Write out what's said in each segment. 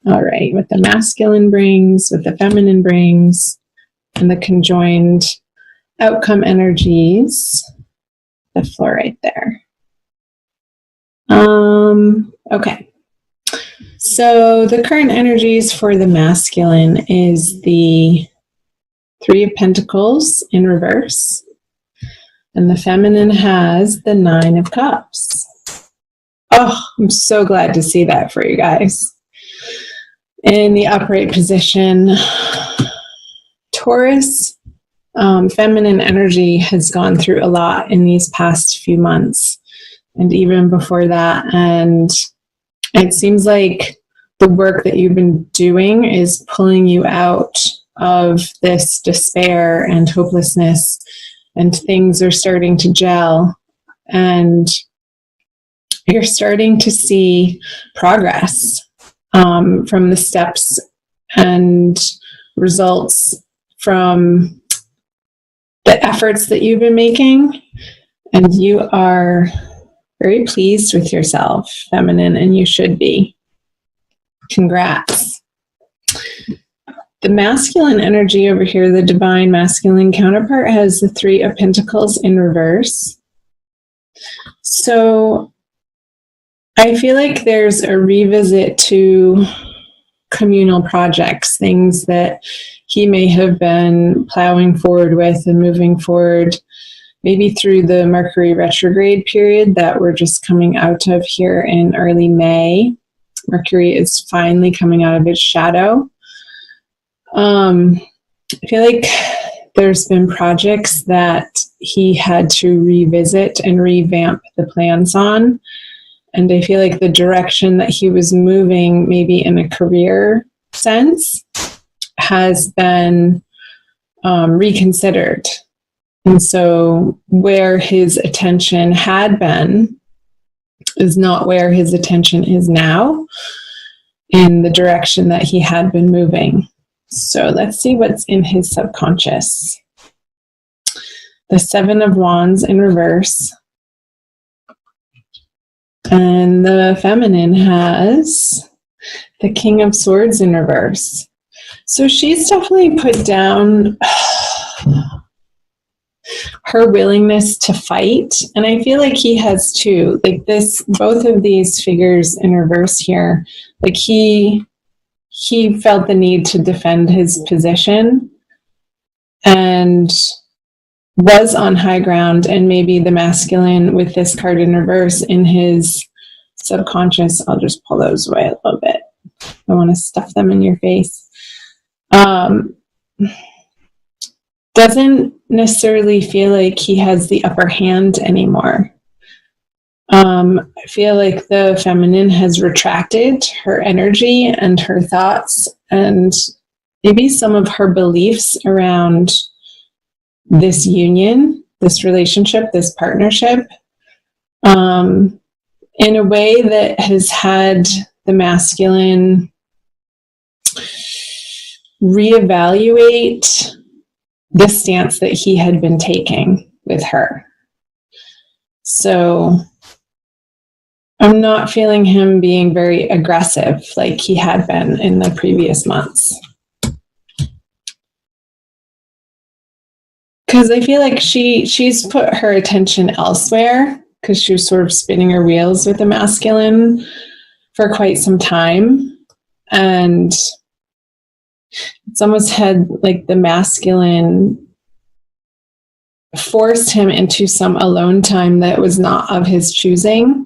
All right, what the masculine brings, what the feminine brings, and the conjoined outcome energies. The floor right there. Okay. So the current energies for the masculine is the Three of Pentacles in reverse. And the feminine has the Nine of Cups. Oh, I'm so glad to see that for you guys. In the upright position, Taurus, feminine energy has gone through a lot in these past few months and even before that. And it seems like the work that you've been doing is pulling you out of this despair and hopelessness, and things are starting to gel, and you're starting to see progress from the steps and results from the efforts that you've been making, and you are very pleased with yourself, feminine, and you should be. Congrats. The masculine energy over here, the divine masculine counterpart, has the Three of Pentacles in reverse. So I feel like there's a revisit to communal projects, things that he may have been plowing forward with and moving forward, maybe through the Mercury retrograde period that we're just coming out of here in early May. Mercury is finally coming out of its shadow. I feel like there's been projects that he had to revisit and revamp the plans on. And I feel like the direction that he was moving, maybe in a career sense, has been reconsidered. And so where his attention had been is not where his attention is now in the direction that he had been moving. So let's see what's in his subconscious. The Seven of Wands in reverse. And the feminine has the King of Swords in reverse. So she's definitely put down her willingness to fight. And I feel like he has too. Like this, both of these figures in reverse here, like he felt the need to defend his position and was on high ground, and maybe the masculine with this card in reverse in his subconscious. I'll just pull those away a little bit. I want to stuff them in your face. Doesn't necessarily feel like he has the upper hand anymore. I feel like the feminine has retracted her energy and her thoughts and maybe some of her beliefs around this union, this relationship, this partnership, in a way that has had the masculine reevaluate the stance that he had been taking with her. So I'm not feeling him being very aggressive like he had been in the previous months. Because I feel like she's put her attention elsewhere, because she was sort of spinning her wheels with the masculine for quite some time. And it's almost had like the masculine forced him into some alone time that was not of his choosing,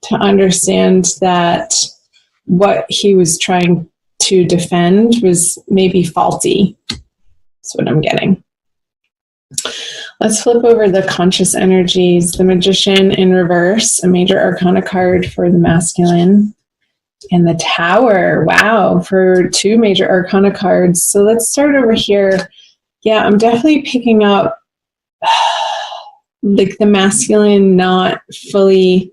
to understand that what he was trying to defend was maybe faulty. That's what I'm getting. Let's flip over the conscious energies. The Magician in reverse, a major arcana card for the masculine. And the Tower, wow, for two major arcana cards. So let's start over here. Yeah, I'm definitely picking up like the masculine not fully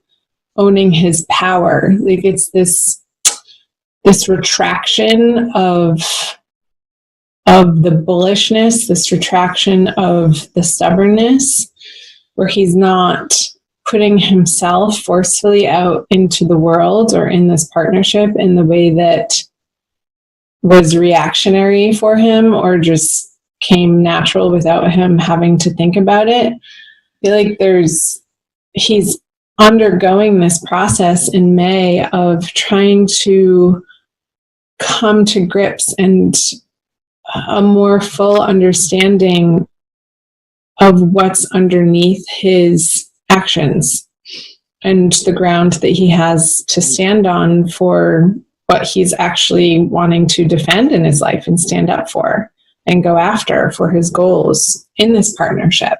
owning his power. Like it's this retraction of the bullishness, this retraction of the stubbornness, where he's not putting himself forcefully out into the world or in this partnership in the way that was reactionary for him or just came natural without him having to think about it. I feel like he's undergoing this process in May of trying to come to grips and a more full understanding of what's underneath his actions and the ground that he has to stand on for what he's actually wanting to defend in his life and stand up for and go after for his goals in this partnership.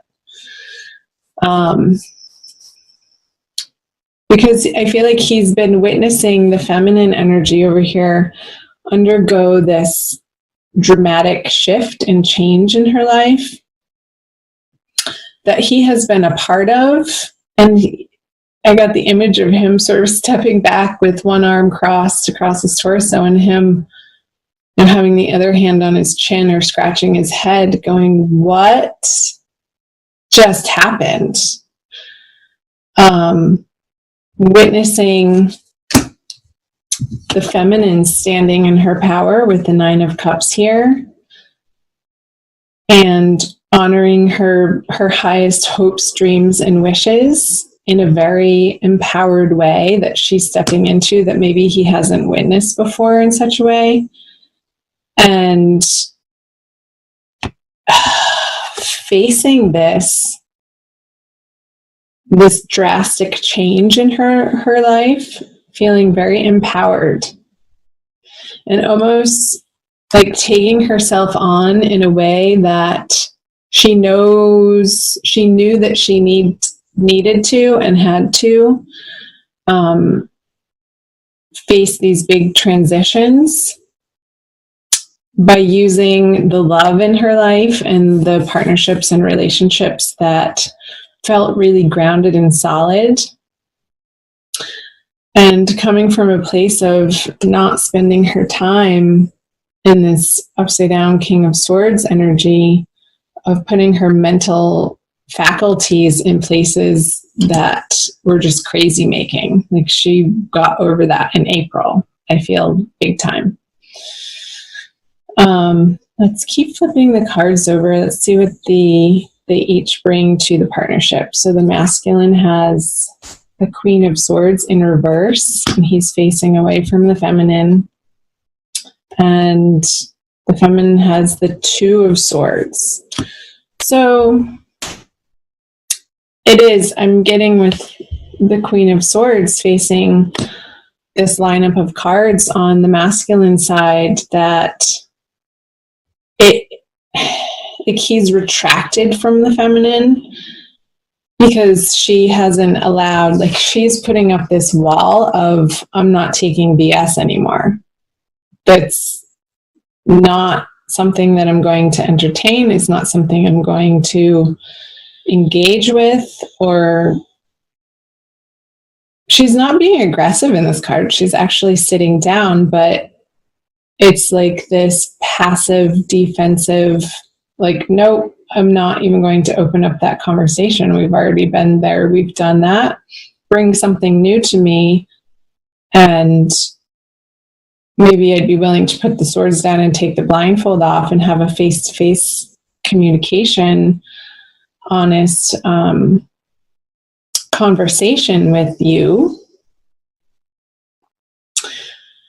Because I feel like he's been witnessing the feminine energy over here undergo this dramatic shift and change in her life that he has been a part of. And I got the image of him sort of stepping back with one arm crossed across his torso and him having the other hand on his chin or scratching his head going, what just happened? Witnessing the feminine standing in her power with the 9 of Cups here and honoring her highest hopes, dreams, and wishes in a very empowered way that she's stepping into that maybe he hasn't witnessed before in such a way. And facing this drastic change in her life, feeling very empowered and almost like taking herself on in a way that she knew that she needed to and had to face these big transitions by using the love in her life and the partnerships and relationships that felt really grounded and solid. And coming from a place of not spending her time in this upside down King of Swords energy, of putting her mental faculties in places that were just crazy making. Like she got over that in April, I feel, big time. Let's keep flipping the cards over. Let's see what they each bring to the partnership. So the masculine has the Queen of Swords in reverse, and he's facing away from the feminine. And the feminine has the 2 of Swords. So I'm getting with the Queen of Swords facing this lineup of cards on the masculine side that he's retracted from the feminine because she hasn't allowed, like she's putting up this wall of, I'm not taking BS anymore. That's not something that I'm going to entertain. It's not something I'm going to engage with, or she's not being aggressive in this card. She's actually sitting down, but it's like this passive, defensive, like, nope, I'm not even going to open up that conversation. We've already been there. We've done that. Bring something new to me, and maybe I'd be willing to put the swords down and take the blindfold off and have a face-to-face communication, honest conversation with you.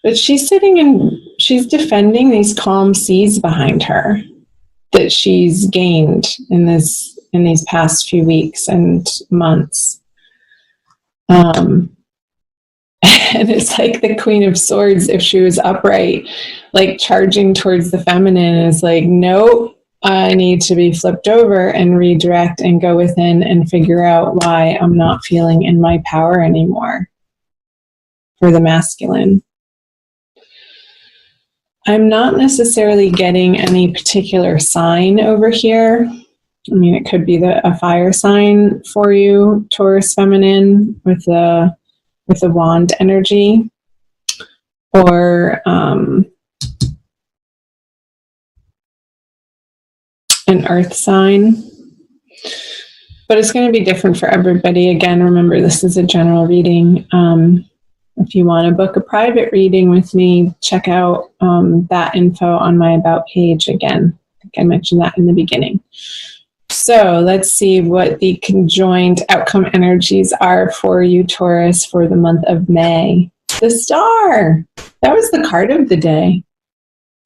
But she's sitting and she's defending these calm seas behind her that she's gained in these past few weeks and months. And it's like the Queen of Swords, if she was upright, like charging towards the feminine, is like, nope, I need to be flipped over and redirect and go within and figure out why I'm not feeling in my power anymore for the masculine. I'm not necessarily getting any particular sign over here. I mean, it could be a fire sign for you, Taurus feminine, with the wand energy, or an earth sign. but it's going to be different for everybody. Again, remember, this is a general reading. If you want to book a private reading with me, check out that info on my About page again. I think I mentioned that in the beginning. So let's see what the conjoined outcome energies are for you, Taurus, for the month of May. The Star. That was the card of the day.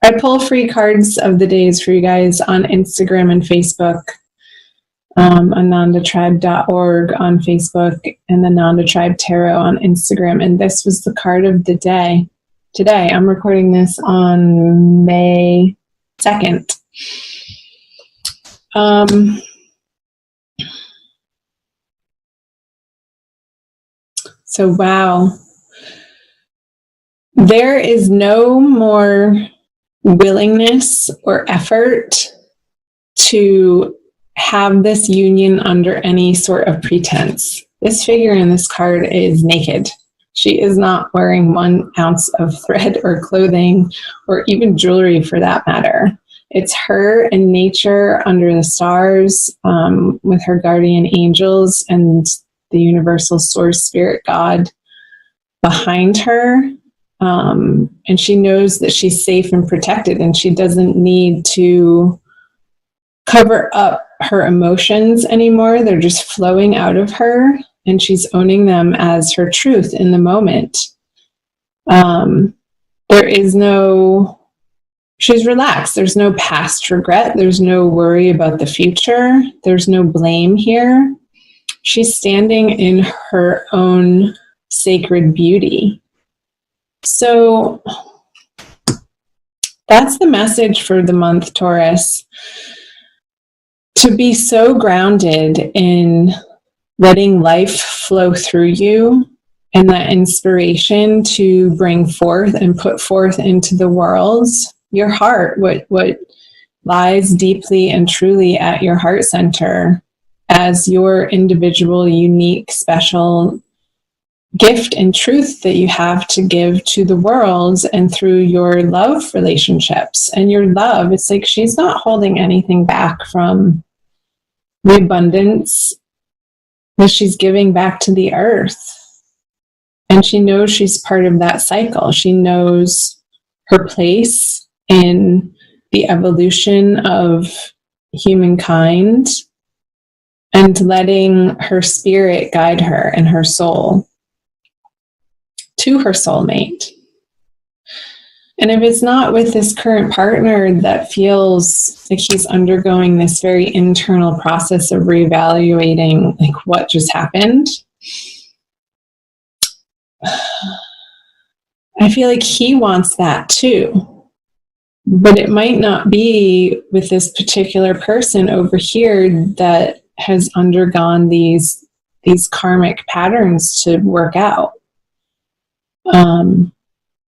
I pull free cards of the days for you guys on Instagram and Facebook. AnandaTribe.org on Facebook and the Nanda Tribe Tarot on Instagram. And this was the card of the day. Today, I'm recording this on May 2nd. So, wow. There is no more willingness or effort to have this union under any sort of pretense. This figure in this card is naked. She is not wearing 1 ounce of thread or clothing or even jewelry for that matter. It's her and nature under the stars with her guardian angels and the universal source spirit God behind her. And she knows that she's safe and protected, and she doesn't need to cover up her emotions anymore. They're just flowing out of her, and she's owning them as her truth in the moment. She's relaxed. There's no past regret. There's no worry about the future. There's no blame here. She's standing in her own sacred beauty. So that's the message for the month, Taurus. To be so grounded in letting life flow through you and that inspiration to bring forth and put forth into the world your heart, what lies deeply and truly at your heart center as your individual, unique, special gift and truth that you have to give to the world, and through your love relationships and your love. It's like she's not holding anything back from the abundance that she's giving back to the earth. And she knows she's part of that cycle. She knows her place in the evolution of humankind and letting her spirit guide her and her soul to her soulmate. And if it's not with this current partner that feels like he's undergoing this very internal process of reevaluating like what just happened, I feel like he wants that too. But it might not be with this particular person over here that has undergone these karmic patterns to work out.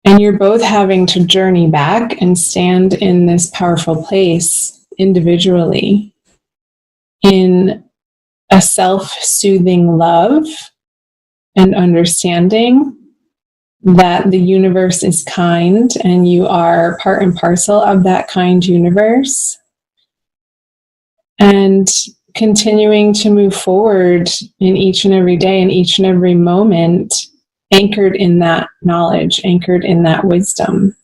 And you're both having to journey back and stand in this powerful place individually in a self-soothing love and understanding that the universe is kind and you are part and parcel of that kind universe, and continuing to move forward in each and every day and each and every moment, anchored in that knowledge, anchored in that wisdom.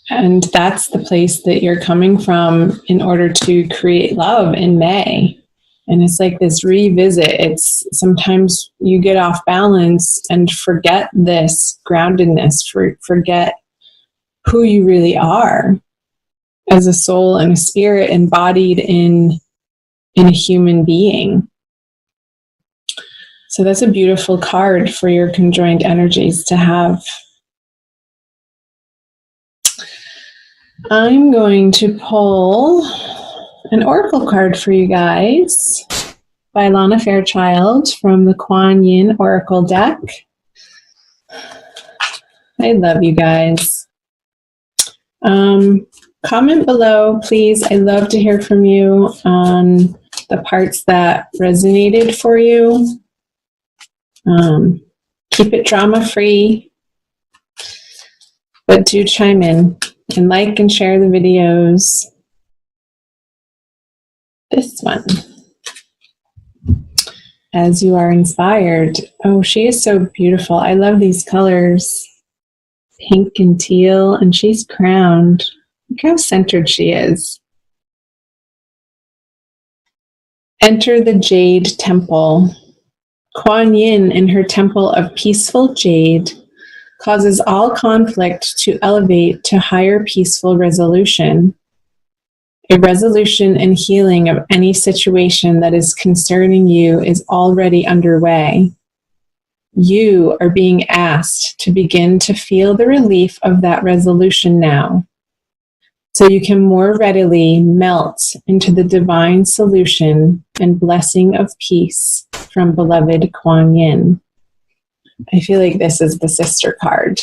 And that's the place that you're coming from in order to create love in May. And it's like this revisit. It's sometimes you get off balance and forget this groundedness, forget who you really are as a soul and a spirit embodied in a human being. So that's a beautiful card for your conjoined energies to have. I'm going to pull an oracle card for you guys by Lana Fairchild from the Kuan Yin Oracle deck. I love you guys. Comment below, please. I love to hear from you on the parts that resonated for you. Keep it drama-free, but do chime in and like and share the videos. This one. as you are inspired. Oh, she is so beautiful. I love these colors, pink and teal, and she's crowned. Look how centered she is. Enter the Jade Temple. Kuan Yin in her temple of peaceful jade causes all conflict to elevate to higher peaceful resolution. A resolution and healing of any situation that is concerning you is already underway. You are being asked to begin to feel the relief of that resolution now, so you can more readily melt into the divine solution and blessing of peace from beloved Kuan Yin. I feel like this is the sister card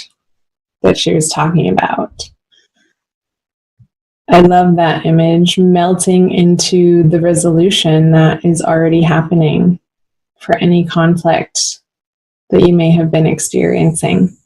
that she was talking about. I love that image, melting into the resolution that is already happening for any conflict that you may have been experiencing.